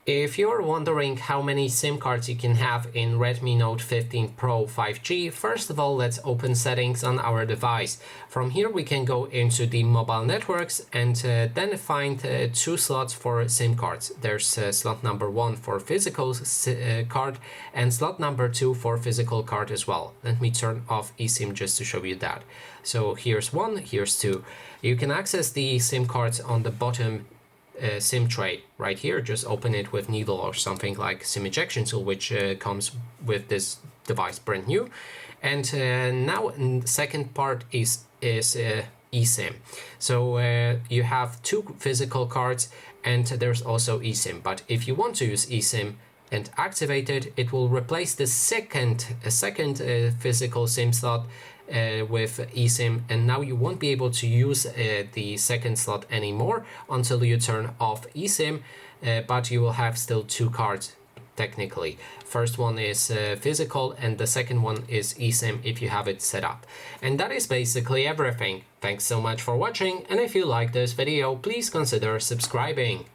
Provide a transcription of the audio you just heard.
If you're wondering how many SIM cards you can have in Redmi Note 15 Pro 5G, first of all, let's open settings on our device. From here, we can go into the mobile networks and then find two slots for SIM cards. There's slot number 1 for physical card and slot number 2 for physical card as well. Let me turn off eSIM just to show you that. So here's 1, here's 2. You can access the SIM cards on the bottom SIM tray right here. Just open it with needle or something like SIM ejection tool, which comes with this device brand new. And now second part is eSIM. So you have two physical cards and there's also eSIM. But if you want to use eSIM and activate it, it will replace the second physical SIM slot with eSIM, and now you won't be able to use the second slot anymore until you turn off eSIM, but you will have still two cards technically. First one is physical and the second one is eSIM if you have it set up. And that is basically everything. Thanks so much for watching, and if you like this video, please consider subscribing.